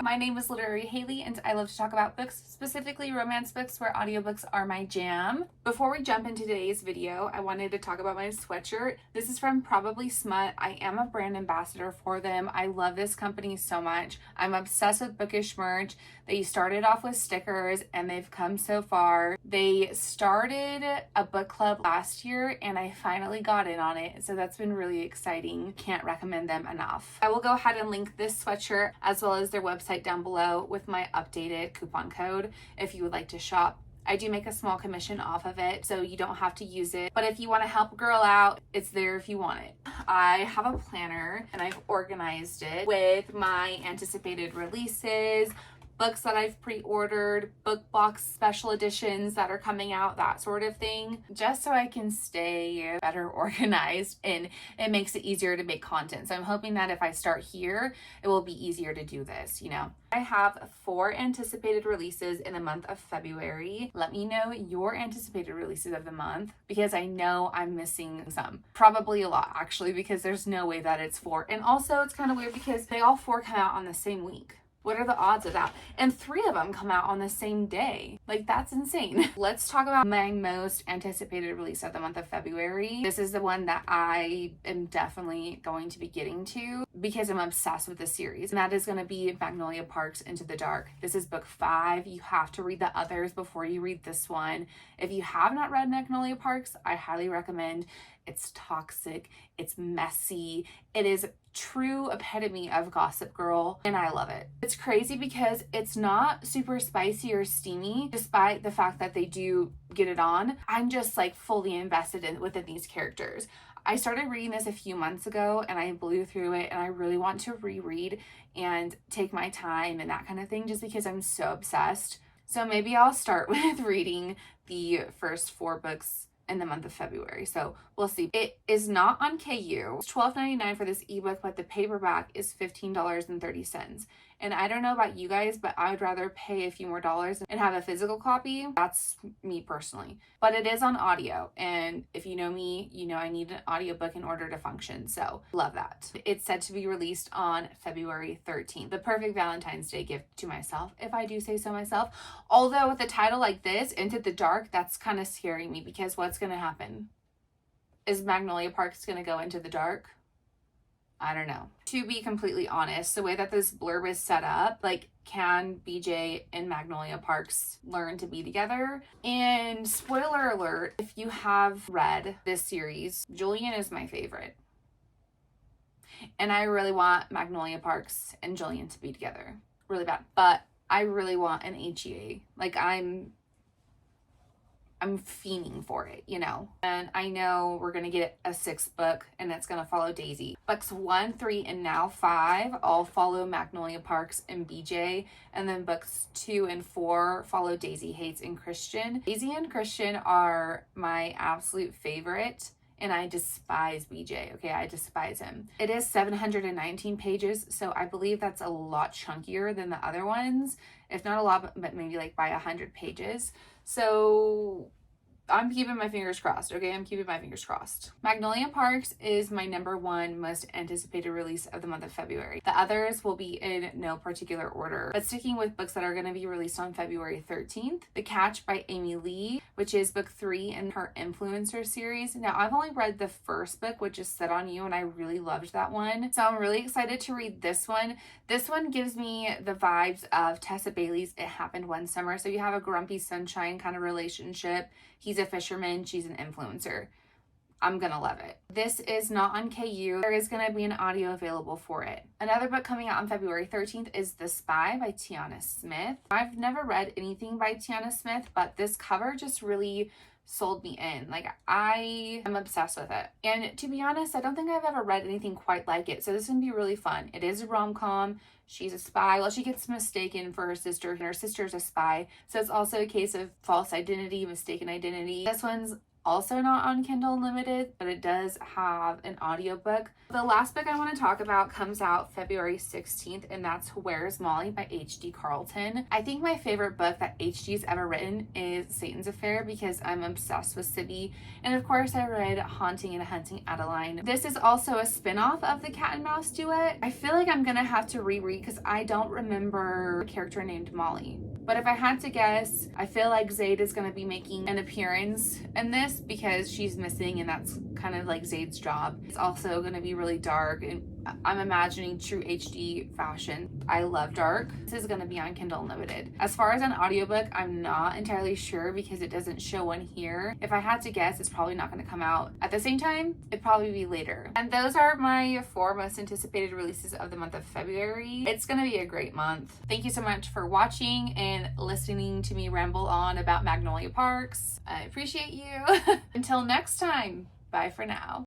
My name is Literary Haley and I love to talk about books, specifically romance books where audiobooks are my jam. Before we jump into today's video, I wanted to talk about my sweatshirt. This is from Probably Smut. I am a brand ambassador for them. I love this company so much. I'm obsessed with bookish merch. They started off with stickers and they've come so far. They started a book club last year and I finally got in on it, so that's been really exciting. Can't recommend them enough. I will go ahead and link this sweatshirt as well as their website down below with my updated coupon code if you would like to shop. I do make a small commission off of it, so you don't have to use it. But if you want to help a girl out, it's there if you want it. I have a planner and I've organized it with my anticipated releases, books that I've pre-ordered, book box special editions that are coming out, that sort of thing, just so I can stay better organized and it makes it easier to make content. So I'm hoping that if I start here, it will be easier to do this, you know. I have 4 anticipated releases in the month of February. Let me know your anticipated releases of the month because I know I'm missing some. Probably a lot actually, because there's no way that it's 4. And also it's kind of weird because they all 4 come out on the same week. What are the odds of that? And 3 of them come out on the same day. Like, that's insane. Let's talk about my most anticipated release of the month of February. This is the one that I am definitely going to be getting to because I'm obsessed with the series. And that is going to be Magnolia Parks Into the Dark. This is book 5. You have to read the others before you read this one. If you have not read Magnolia Parks, I highly recommend. It's toxic, it's messy, it is true epitome of Gossip Girl, and I love it. It's crazy because it's not super spicy or steamy, despite the fact that they do get it on. I'm just like fully invested within these characters. I started reading this a few months ago and I blew through it, and I really want to reread and take my time and that kind of thing just because I'm so obsessed. So maybe I'll start with reading the first 4 books in the month of February. So we'll see. It is not on KU. It's $12.99 for this ebook, but the paperback is $15.30. And I don't know about you guys, but I would rather pay a few more dollars and have a physical copy. That's me personally. But it is on audio. And if you know me, you know I need an audiobook in order to function. So love that. It's said to be released on February 13th. The perfect Valentine's Day gift to myself, if I do say so myself. Although with a title like this, Into the Dark, that's kind of scaring me because what's going to happen? Is Magnolia Parks going to go into the dark? I don't know. To be completely honest, the way that this blurb is set up, like, can BJ and Magnolia Parks learn to be together? And spoiler alert, if you have read this series, Julian is my favorite. And I really want Magnolia Parks and Julian to be together. Really bad. But I really want an HEA. Like, I'm fiending for it, you know. And I know we're gonna get a 6th book and it's gonna follow Daisy. Books 1, 3, and now 5 all follow Magnolia Parks and BJ. And then books 2 and 4 follow Daisy Hates and Christian. Daisy and Christian are my absolute favorite. And I despise BJ, okay? I despise him. It is 719 pages, so I believe that's a lot chunkier than the other ones. If not a lot, but maybe like by 100 pages. So I'm keeping my fingers crossed, okay? I'm keeping my fingers crossed. Magnolia Parks is my #1 most anticipated release of the month of February. The others will be in no particular order, but sticking with books that are going to be released on February 13th, The Catch by Amy Lee, which is book 3 in her Influencer series. Now, I've only read the first book, which is Set on You, and I really loved that one. So I'm really excited to read this one. This one gives me the vibes of Tessa Bailey's It Happened One Summer. So you have a grumpy sunshine kind of relationship. He's a fisherman, she's an influencer. I'm gonna love it. This is not on KU. There is gonna be an audio available for it. Another book coming out on February 13th is The Spy by Tiana Smith. I've never read anything by Tiana Smith, but this cover just really sold me in. Like, I am obsessed with it. And to be honest, I don't think I've ever read anything quite like it. So this is gonna be really fun. It is a rom-com. She's a spy. Well, she gets mistaken for her sister, and her sister's a spy. So it's also a case of false identity, mistaken identity. This one's also not on Kindle Unlimited, but it does have an audiobook. The last book I want to talk about comes out February 16th, and that's Where's Molly by H.D. Carlton. I think my favorite book that H.D.'s ever written is Satan's Affair because I'm obsessed with Sibby. And of course, I read Haunting and Hunting Adeline. This is also a spin-off of the Cat and Mouse duet. I feel like I'm gonna have to reread because I don't remember a character named Molly. But if I had to guess, I feel like Zayd is going to be making an appearance in this because she's missing and that's kind of like Zayd's job. It's also going to be really dark and I'm imagining true HD fashion. I love dark. This is going to be on Kindle Unlimited. As far as an audiobook, I'm not entirely sure because it doesn't show one here. If I had to guess, it's probably not going to come out at the same time. It'd probably be later. And those are my 4 most anticipated releases of the month of February. It's going to be a great month. Thank you so much for watching and listening to me ramble on about Magnolia Parks. I appreciate you. Until next time, bye for now.